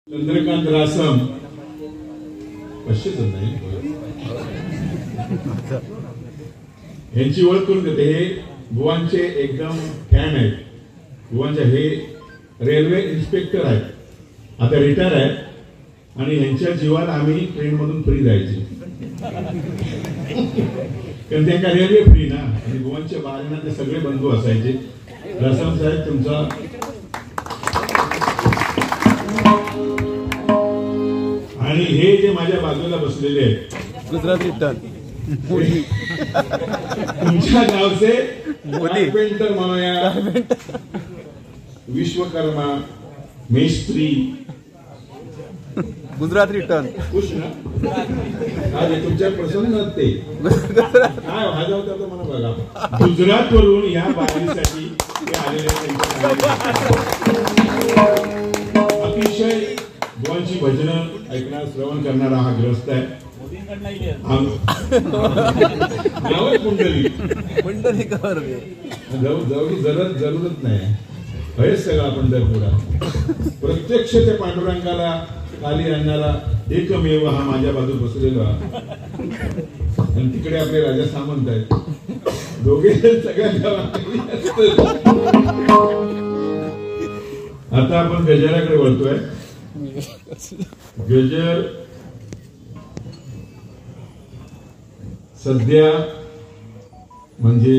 चंद्रकांत रासम नाही यांची ओळख करून देते. हे बुवांचे एकदम फॅन आहेत. बुवांचे हे रेल्वे इन्स्पेक्टर आहेत, आता रिटायर आहेत. आणि यांच्या जीवात आम्ही ट्रेन मधून फ्री जायची, कारण त्यांना रेल्वे फ्री ना. आणि बुवांच्या बाहेरना ते सगळे बंधू असायचे. रासम साहेब तुमचा आणि हे जे माझ्या बाजूला बसलेले आहेत गुजरात रिटर्न तुमच्या गावचे कार्पेंटर म्हणूया, विश्वकर्मा, मेस्त्री, गुजरात रिटर्न खुश ना तुमच्या प्रसन्न ते काय वाजव होता तो मला बघा. गुजरात वरून या बारीसाठी ते आलेले अतिशय बुवांची भजनं ऐकणार श्रवण करणारा हा ग्रस्त आहे. कुंडली जरूरत नाही. हेच सगळा पंढरपुरा प्रत्यक्ष त्या पांडुरंगाला खाली आणणारा एकमेव हा माझ्या बाजू बसलेला. आणि तिकडे आपले राजा सामंत आहेत, दोघे सगळ्या गावात. आता आपण गजराकडे वळतोय. गजर सध्या म्हणजे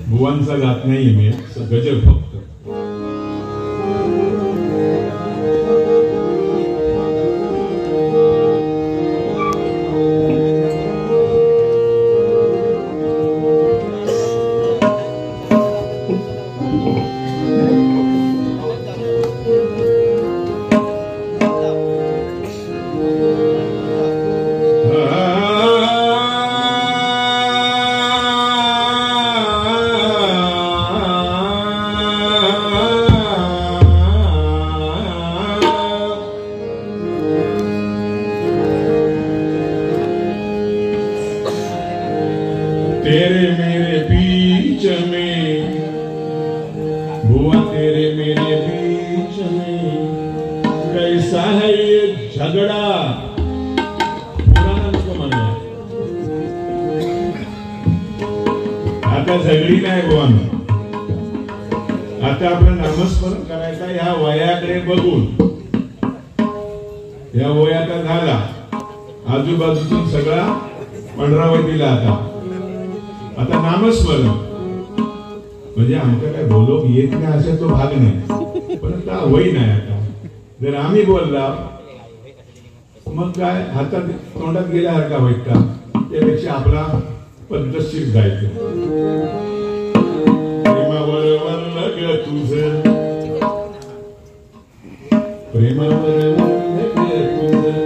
बुवांचा गात नाही मी, गजर फक्त तेरे मेरे बीच में बुआ, तेरे मेरे बीच में कैसा है ये झगड़ा. पुराना नको म्हणूया, आता झगडी नाही बुवा. आता आपण नामस्मरण करायचा ह्या वयाकडे बघून. या वयाचा झाला आजूबाजूतून सगळा पंधरावतीला. आता नामस्मरण म्हणजे आमच्या काय बोलक येत नाही असा तो भाग नाही, पण आता वय नाही. आता जर आम्ही बोलला मग काय हातात तोंडात गेल्यासारखा वाईट का, त्यापेक्षा आपला पद्धतशीर जायचं. प्रेमावर वरलं ग तुझं, प्रेमावर वरलं ग तुझं,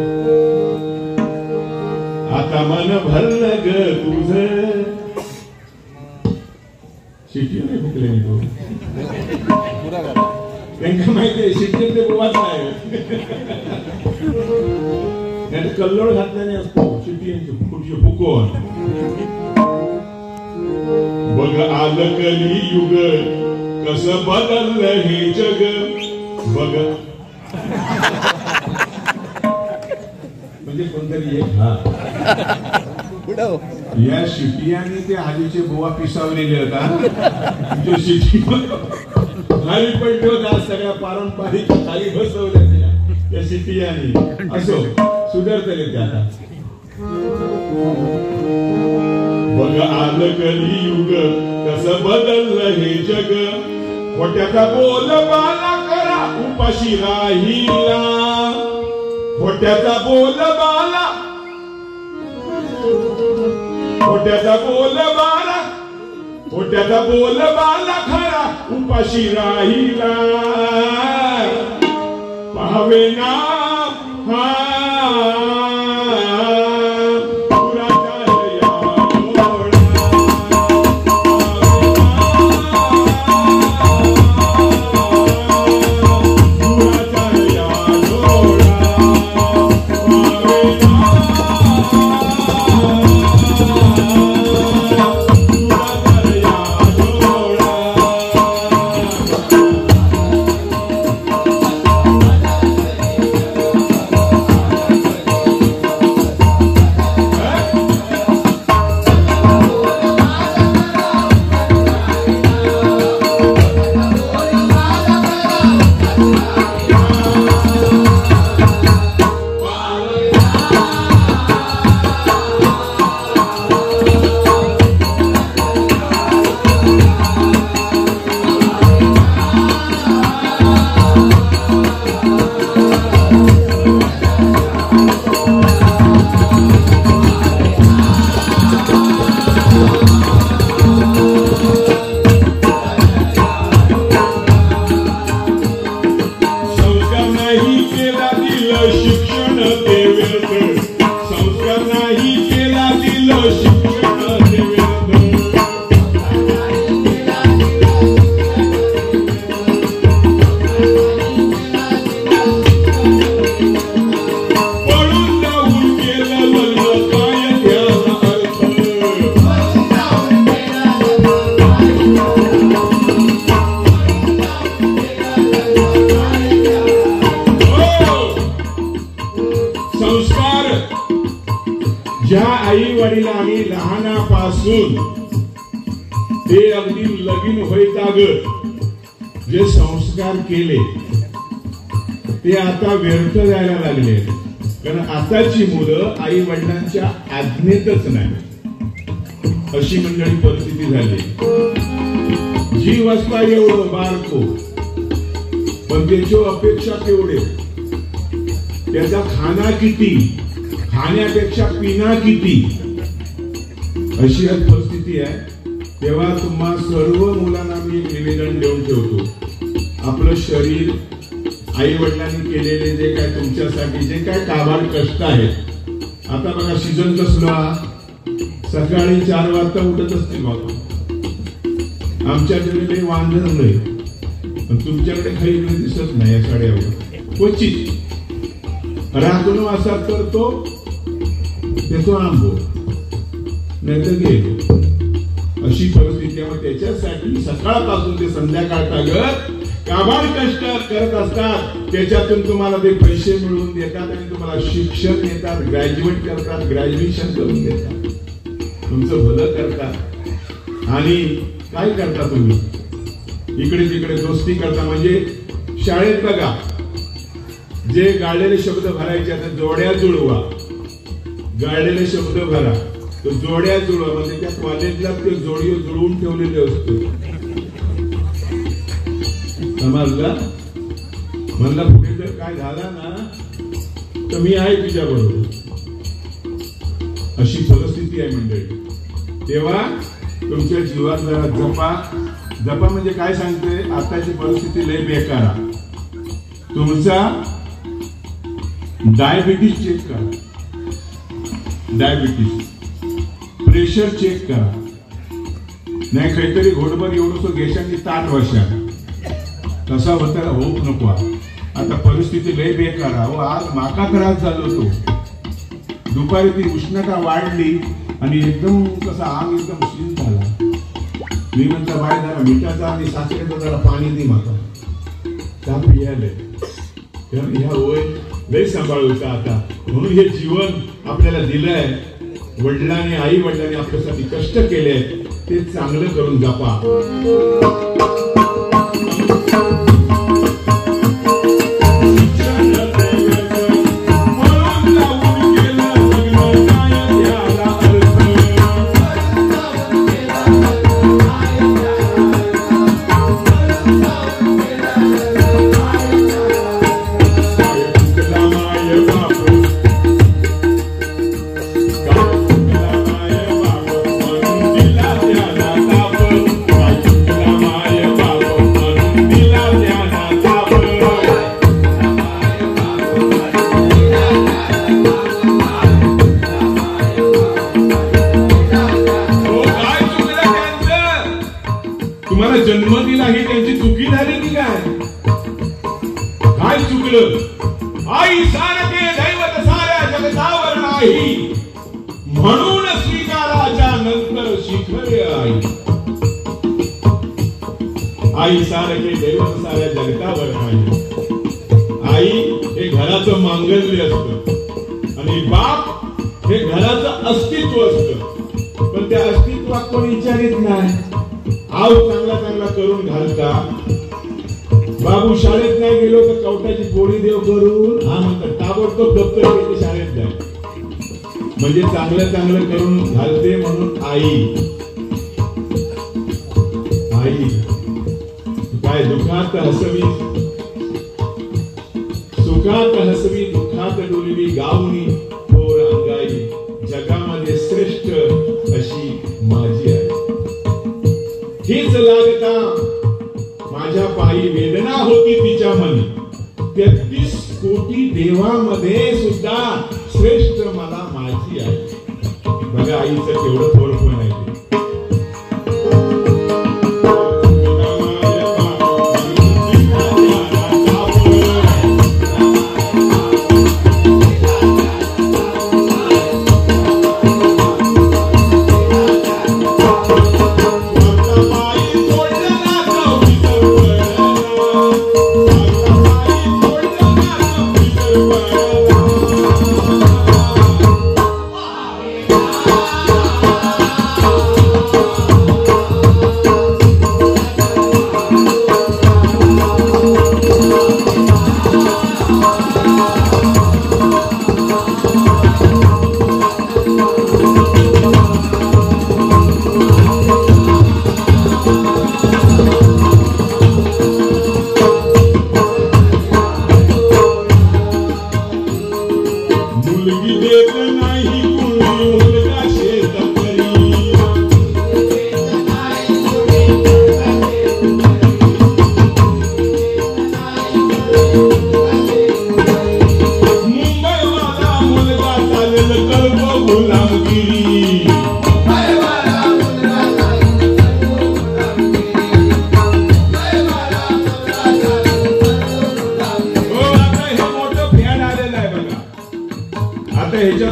आता मन भरलं ग तुझं. शिट्टी नाही फुकलेली तो, त्यांना माहिती आहे शिट्टी ते बुवाच नाही. कल्लोळ घातल्याने असतो शिट्टी कुठची फुकवून. बघ आलं कली युग कसं बदललं हे जग. बघ म्हणजे कोणतरी एक हा या शिटियाने ते हल्लीचे बुवा पिसावलेले होता. शिटी खाली पडले होता, सगळ्या पारंपरिक खाली बसवल्या त्या शिटियाने. असो सुधारतले ते आता. बघ आलं कली युग कसं बदललं हे जग. खोट्याचा बोलबाला करा उपाशी राहिला. खोट्याचा बोलबाला, खोट्याचा बोलबाला, खोट्याचा बोलबाला खरा उपाशी राहिला. पाहावे ना ज्या आई वडिलांनी लहानापासून ते अगदी लगीन होईतागत जे संस्कार केले ते आता व्यर्थ जायला लागले, कारण आताची मुलं आई वडिलांच्या आज्ञेतच नाही, अशी मंडळी परिस्थिती झाली. जीव असता एवढं बारको पण त्याची अपेक्षा केवढे, त्याचा खाना किती, खाण्यापेक्षा पिना किती, अशी एक परिस्थिती आहे. तेव्हा तुम्हा सर्व मुलांना मी एक निवेदन देऊन ठेवतो, आपलं शरीर आई वडिलांनी केलेले जे काय तुमच्यासाठी जे काय काबाड कष्ट आहेत, आता बघा सीझन कसला, सकाळी 4 वाजता उठत असतील बाबा, आमच्याकडे वांदर नाही पण तुमच्याकडे काही दिसत नाही या साड्यावर क्वचित राखून असा करतो त्याचा आंबो नाही तर गेलो, अशी परिस्थिती. त्याच्यासाठी सकाळपासून ते संध्याकाळपर्यंत काबाड कष्ट करत असतात, त्याच्यातून तुम्हाला ते पैसे मिळवून देतात आणि तुम्हाला शिक्षण देतात, ग्रॅज्युएट करतात, ग्रॅज्युएशन करून देतात, तुमचं भलं करतात. आणि काय करता तुम्ही, इकडे तिकडे दोस्ती करता. म्हणजे शाळेत बघा जे गाळलेले शब्द भरायचे आता जोड्या जुळवा, गाळलेले शब्द भरा, तो जोड्या जुळवा, म्हणजे त्या कॉलेजला ते जोडी जुळवून ठेवलेले असते. समजला? म्हणला पुढे जर काय झाला ना तर मी आहे तुझ्या बरोबर, अशी परिस्थिती आहे मंडळी. तेव्हा तुमच्या जीवात जरा जपा. जपा म्हणजे काय सांगते, आताची परिस्थिती लय बेकार आहे. तुमचा डायबिटीज चेक करा, डायबिटीज प्रेशर चेक करा, नाही काहीतरी घोडभर एवढंसं घेशांनी ताट वशा तसा होता होऊ नको. आता परिस्थिती लय बेकार आहे. आज माका त्रास झालो होतो, दुपारी ती उष्णता वाढली आणि एकदम कसा आग एकदम शील झाला. मी म्हणता बाय जरा मिठाचा आणि साखरेचं जरा पाणी दे माका, त्या पियाले. ह्या वय लय सांभाळूचा आता, म्हणून हे जीवन आपल्याला दिलंय. वडिलांनी आई वडिलांनी आपल्यासाठी कष्ट केले ते चांगलं करून जपा. जन्म दिला ही त्यांची चुकी झाली की काय, काय चुकलं. आई सारखे दैवत साऱ्या जगतावर नाही, म्हणून स्वीकाराच्या नंतर शिखरे आई. आई सारखे दैवत साऱ्या जगतावर नाही. आई हे घराचं मांगल्य असतं आणि बाप हे घराचं अस्तित्व असतं, पण त्या अस्तित्वात कोणी विचारित नाही. आव चांगला चांगला करून घालता, बाबू शाळेत नाही गेलो तर कवटाची पोळी देव करून हा म्हणतात ताबडतोब दप्तर घेते शाळेत जाय. म्हणजे चांगलं चांगलं करून घालते म्हणून आई काय दुःखात हसवी सुखात हसवी दुःखात डोलवी गावनी थोर अंगाई जगामध्ये श्रेष्ठ अशी माझी आहे. हीच लागता माझ्या पायी वेदना होती तिच्या मनी 33 कोटी देवामध्ये सुद्धा श्रेष्ठ मला माझी आहे. बघा आईचं केवढं थोरपण आहे.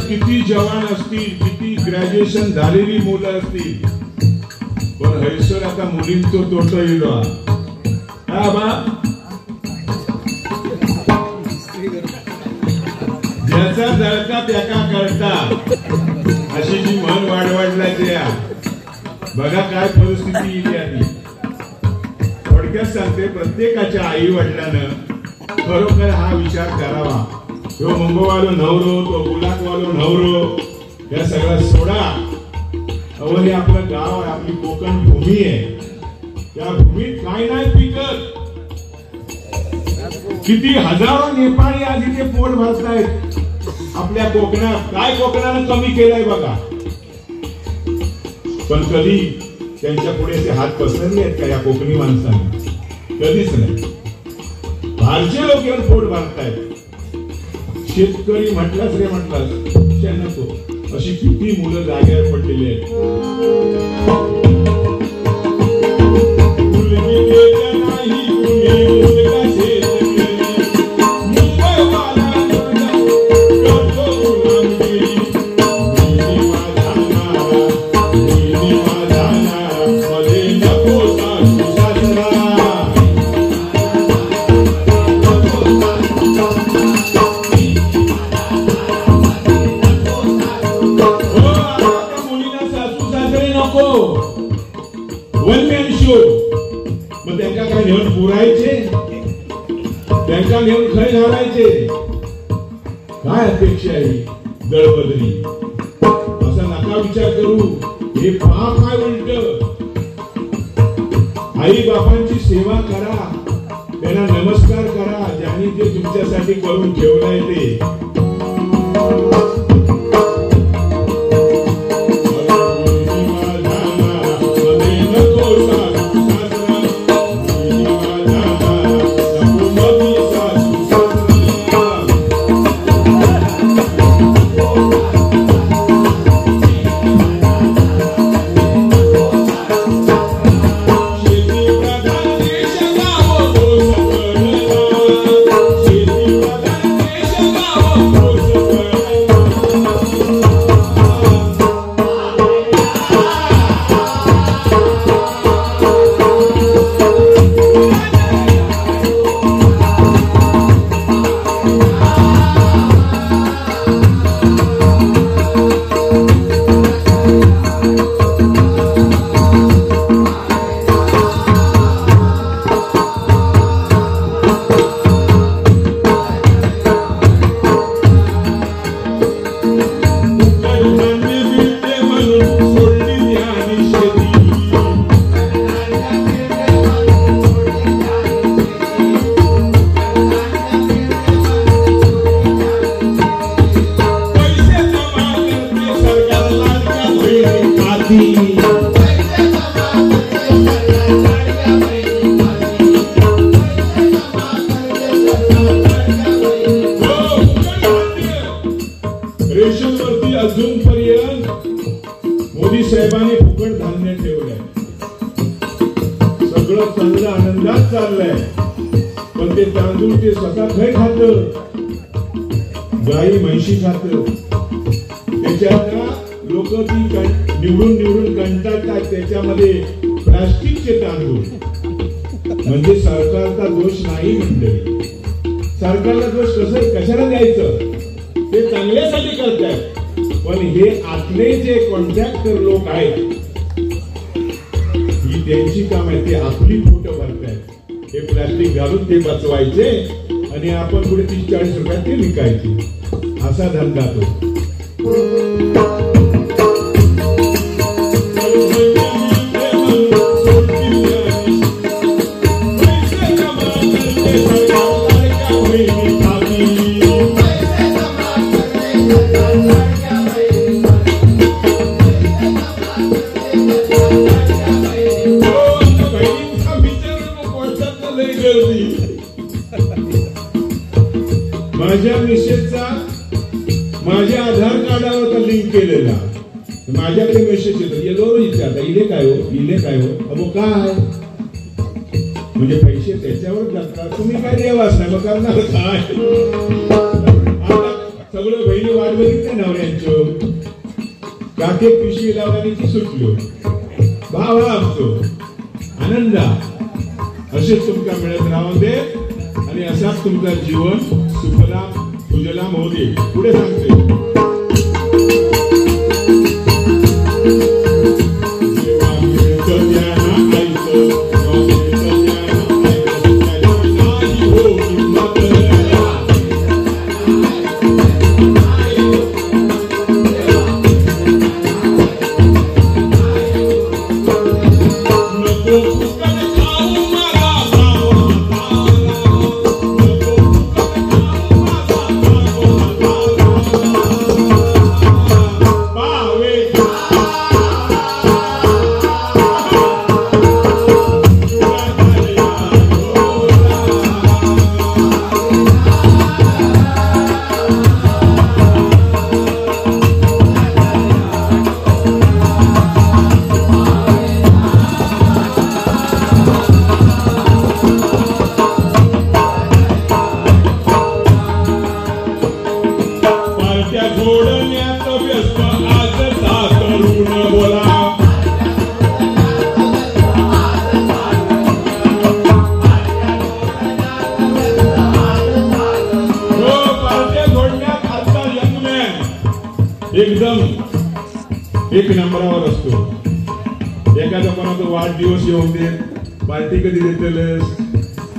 किती जवान असतील किती ग्रॅज्युएशन झालेली मुलं असतील पण हैसर आता मुलींचं तोटं येईल. ज्याचा जळका त्याका कळता अशी जी मन वाढवायला त्या बघा काय परिस्थिती येईल. आधी थोडक्यात सांगते प्रत्येकाच्या आई वडिलांना खरोखर हा विचार करावा. तो मुंबईवालो नवरो तो गुलाकवालो नवरो या सगळा सोडा. अवली आपलं गाव आहे आपली कोकण भूमी आहे. त्या भूमीत काय नाही पिकत. किती हजारो नेपाळी आज इथे पोट भरतायत आपल्या कोकणात. काय कोकणानं कमी केलंय बघा. पण कधी त्यांच्या पुढे ते हात पसरले आहेत का या कोकणी माणसांनी? कधीच नाही. बाहेरचे लोक येऊन पोट भरतायत. शेतकरी म्हटलाच रे म्हटलास नको अशी किती मुलं जागेवर पडलेली आहेत. मग त्यांना काय नेऊन पुरायचे त्यांना नेऊन खय घालायचे. काय अपेक्षा आहे दळबदली असा नका विचार करू. हे पाप काय उलट. आई बापांची सेवा करा त्यांना नमस्कार करा ज्यांनी ते तुमच्यासाठी करून ठेवलंय ते. तांदूळ ते स्वतः खय खात, गाई म्हैशी खात. त्याच्यात लोक ती निवडून कंटाळतात. त्याच्यामध्ये प्लास्टिकचे तांदूळ. म्हणजे सरकारचा दोष नाही मंडळी. सरकारला दोष कशाला द्यायचं? ते चांगल्यासाठी करतात. पण हे आतले जे कॉन्ट्रॅक्टर लोक आहेत, ही त्यांची काम आहे. ते आपली पोट भरतायत. हे प्लास्टिक घालून ते बचवायचे आणि आपण पुढे 30-40 रुपयात ते विकायचे. असा धंदा तो. माझ्या मिसेसचा माझ्या आधार कार्डावर लिंक केलेला. माझ्याकडे मेसेज येतो. येलो विचारता इले काय हो, इले काय हो. अबो काय म्हणजे पैसे त्याच्यावर जातात. तुम्ही काय देवाच नाही मग करणार काय? आता सगळं बहिणी वाट बघितले नवऱ्यांचं. काके पिशवी लावण्याची सुटलो. भावा असतो आनंदा. असेच तुमका मिळत राहून दे आणि असाच तुमचा जीवन सुखलाम सुजलाम होऊ दे. पुढे सांगते एकदम एक नंबरावर असतो. एखादा कोणाचा वाढदिवस येऊन देत, पार्टी कधी देतेलस,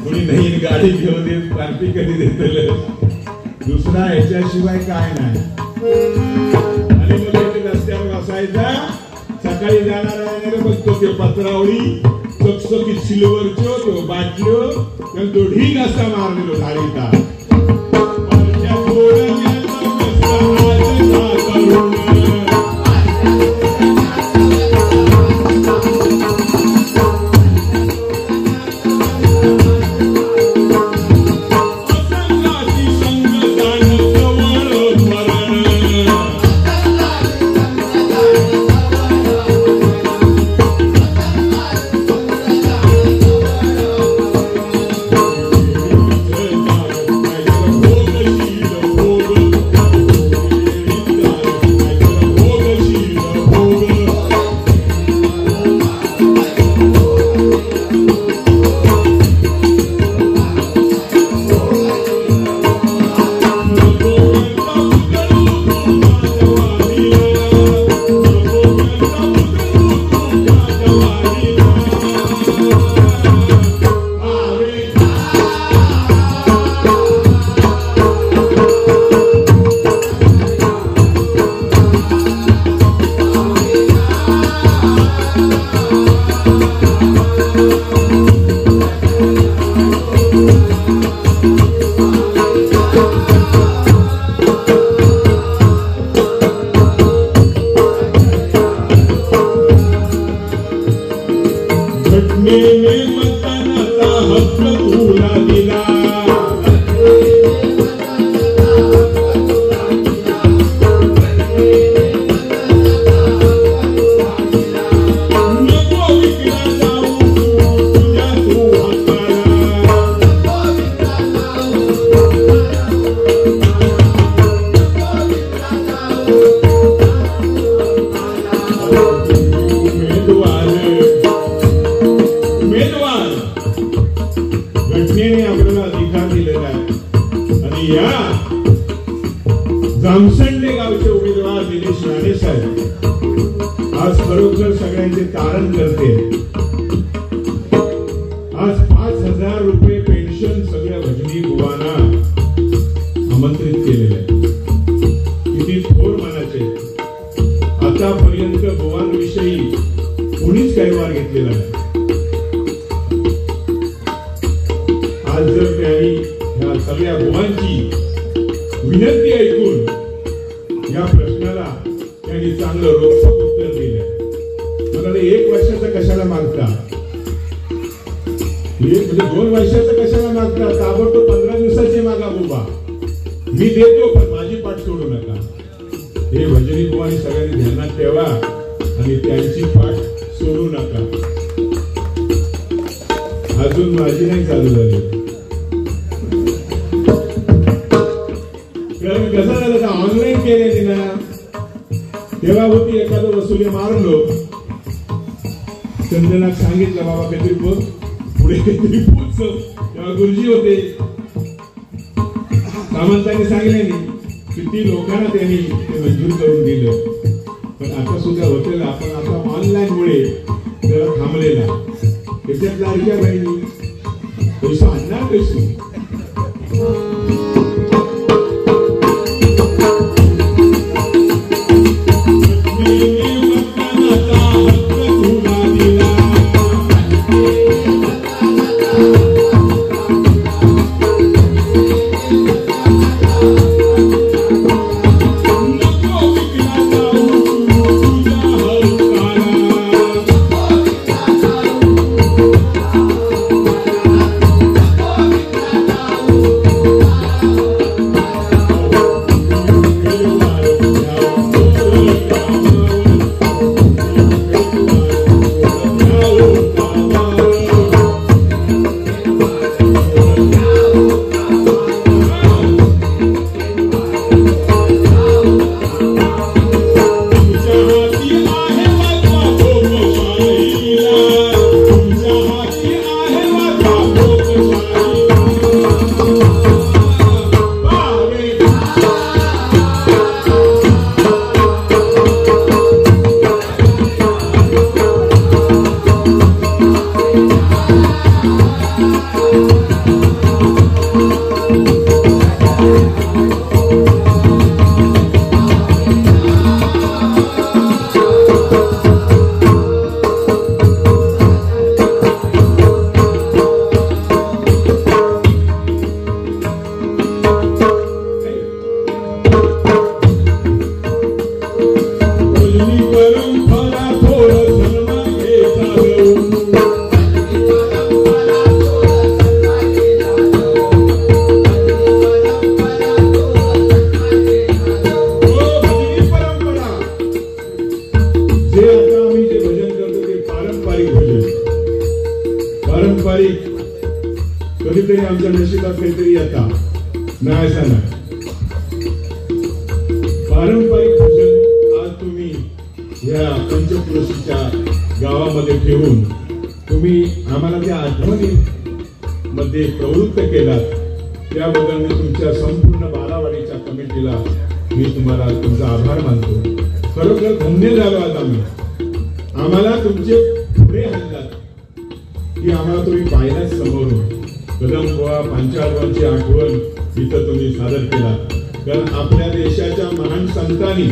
कोणी नवीन गाडी घेऊन देत, पार्टी कधी देतेलस. दुसरा ह्याच्याशिवाय काय नाही. आणि मग रस्त्यावर असायचा. सकाळी जाणार आहे बघतो ते पत्रावळी चकचकीत सिल्वरचो तो बाटलो तर तो ढीग असा मारलेलो गाडीचा. आणि या जामसंडे गावचे उमेदवार दिनेश राणे साहेब आज खरोखर सगळ्यांचे तारण करते. आज 5,000 रुपये पेन्शन सगळ्या भजनी बुवांना आमंत्रित केलेले आहे. किती थोर मनाचे. आतापर्यंत बुवांविषयी कोणीच काही वार घेतलेला नाही. आज जर त्यांनी या सगळ्या बुवांची विनंती ऐकून या प्रश्नाला त्यांनी चांगलं रोखठोक उत्तर दिलं. मला 1 वर्षाचं कशाला मागता, म्हणजे 2 वर्षाचं कशाला मागता, ताबडतोब 15 दिवसाचे मागा बुवा, मी देतो पण माझी पाठ सोडू नका. हे भजनी बुवांनी सगळ्यांनी ध्यानात ठेवा आणि त्यांची पाठ सोडू नका. अजून माझी नाही चालू झाली. कारण कसं झालं का ऑनलाईन केले तिनं तेव्हा होती एखादं वसुली मारलो. चंदनाक सांगितलं बाबा काहीतरी बोल पुढे काहीतरी पोच. तेव्हा गुरुजी होते. सामंतांनी सांगितले नाही किती लोकांना त्यांनी ते मंजूर करून दिलं. पण आता सुद्धा होतेला आपण आता ऑनलाईन मुळे त्याला थांबलेला. त्याच्यात लाडक्या बहिणी पैसा आणणार कशी. कधीतरी आमच्या नशिबात काहीतरी येता नाही असं नाही. पारंपरिक भजन आज तुम्ही या पंचक्रोशीच्या गावामध्ये ठेवून तुम्ही आम्हाला त्या आठवणी मध्ये प्रवृत्त केलात. त्याबद्दल मी तुमच्या संपूर्ण बारावाडीच्या कमिटीला मी तुम्हाला तुमचा आभार मानतो. खरोखर धन्य झालो आज आम्ही. आम्हाला तुमचे पुढे हल्लात की आम्हाला तुम्ही पाहिलाच समोरून. कदमबुवा पांचाळवांची आठवण इथं तुम्ही सादर केला. कारण आपल्या देशाच्या महान संतांनी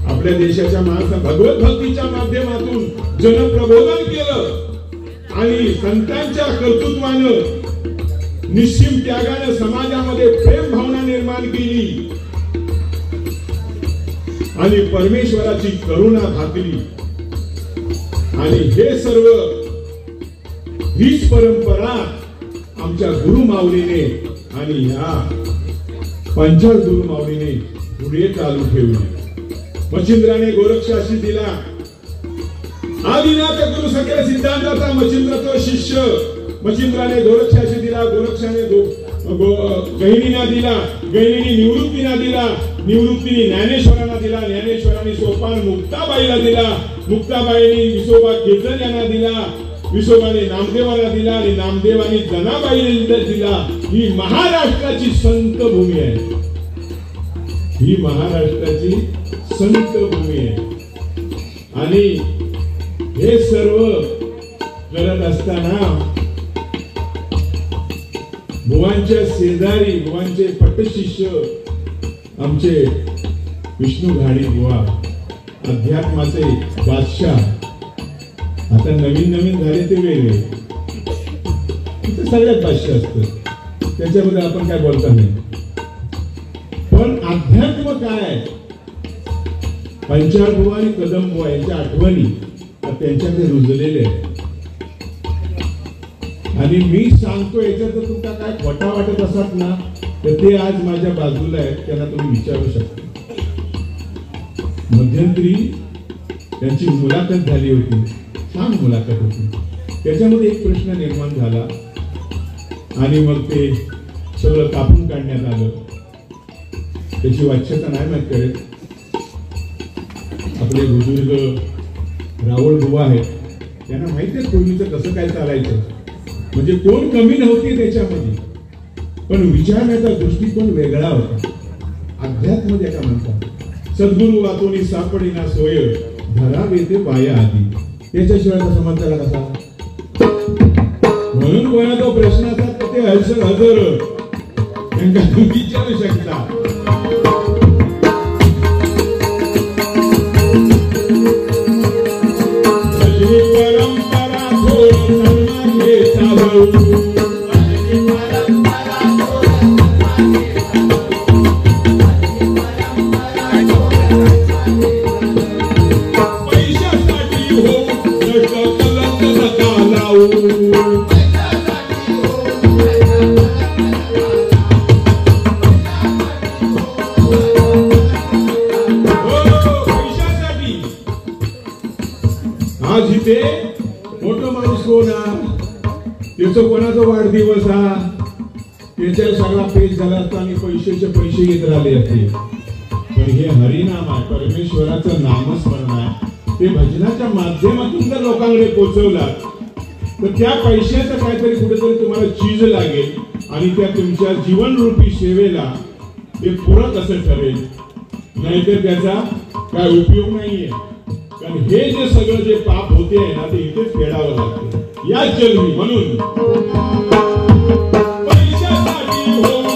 आपल्या देशाच्या महान भगवत भक्तीच्या माध्यमातून जनप्रबोधन केलं आणि संतांच्या कर्तृत्वानं निश्चिम त्यागानं समाजामध्ये प्रेम भावना निर्माण केली आणि परमेश्वराची करुणा भागली. आणि हे सर्व हीच परंपरा आमच्या गुरु माऊलीने आणि ह्या पंचाळ गुरु माऊलीने पुढे चालू ठेवली. मच्छिंद्राने गोरक्षाशी दिला. आदिनाथ गुरु सकल सिद्धांताचा मच्छिंद्र तो शिष्य. मच्छिंद्राने गोरक्षाशी दिला. गोरक्षाने गहिनीना दिला. गहिनीने निवृत्तीना दिला. निवृत्तीने ज्ञानेश्वरांना दिला. ज्ञानेश्वरांनी सोपान मुक्ताबाईला दिला. मुक्ताबाईंनी विसोबा कीर्तन यांना दिला. विसोबाने नामदेवाला दिला आणि नामदेवाने जनाबाईला दिला. ही महाराष्ट्राची संत भूमी आहे. ही महाराष्ट्राची संत भूमी आहे. आणि हे सर्व करत असताना बुवांच्या शेजारी बुवांचे पट्टशिष्य आमचे विष्णू घाडी बुवा, अध्यात्माचे बादशाह. आता नवीन नवीन झाले ते वेगळे, सगळ्यात बादशाह असतं, त्याच्याबद्दल आपण काय बोलता नाही. पण अध्यात्म काय, पंचाळ बुवा आणि कदम बुवा यांच्या आठवणी त्यांच्याकडे रुजलेले आहेत. आणि मी सांगतो याच्यात तुमचा काय खोटा वाटत असत ना, तर ते आज माझ्या बाजूला आहेत, त्यांना तुम्ही विचारू शकता. मध्यंतरी त्यांची मुलाखत झाली होती, छान मुलाखत होती. त्याच्यामध्ये एक प्रश्न निर्माण झाला आणि मग ते सगळं कापून काढण्यात आलं. त्याची वाच्यता नाही माहीत करत. आपले बुजुर्ग रावळ बुवा आहेत, त्यांना माहिती आहे पूर्वीचं कसं काय चालायचं. म्हणजे कोण कमी नव्हती त्याच्यामध्ये, पण विचारण्याचा दृष्टिकोन वेगळा होता. अध्यात्म ज्याला म्हणतात. सद्गुरु वातोनी सापडेना सोय, धरावे ते पाया आधी. त्याच्याशिवाय कसा म्हणताला कसा. म्हणून कोणा तो प्रश्न असतात तर ते हजर हजर त्यांना विचारू शकता. परंपरा पैशासाठी हो कलंक नका लावू. आज इथे मोठं माणूस कोण त्याचा कोणाचा वाढदिवस हा, त्याच्या सगळा पेज झाला असता आणि पैसे येत राहिले असते. पण हे हरिनाम आहे, परमेश्वराचं नामस्मरण आहे. ते भजनाच्या माध्यमातून जर लोकांकडे पोहोचवला तर त्या पैशाचं काहीतरी कुठेतरी तुम्हाला चीज लागेल आणि त्या तुमच्या जीवनरूपी सेवेला ते पूरक असं ठरेल. नाहीतर त्याचा काय उपयोग नाहीये. कारण हे जे सगळं जे पाप होते आहे ना, ते इथेच फेडावं लागते या जन्मी. म्हणून पैशासाठी हो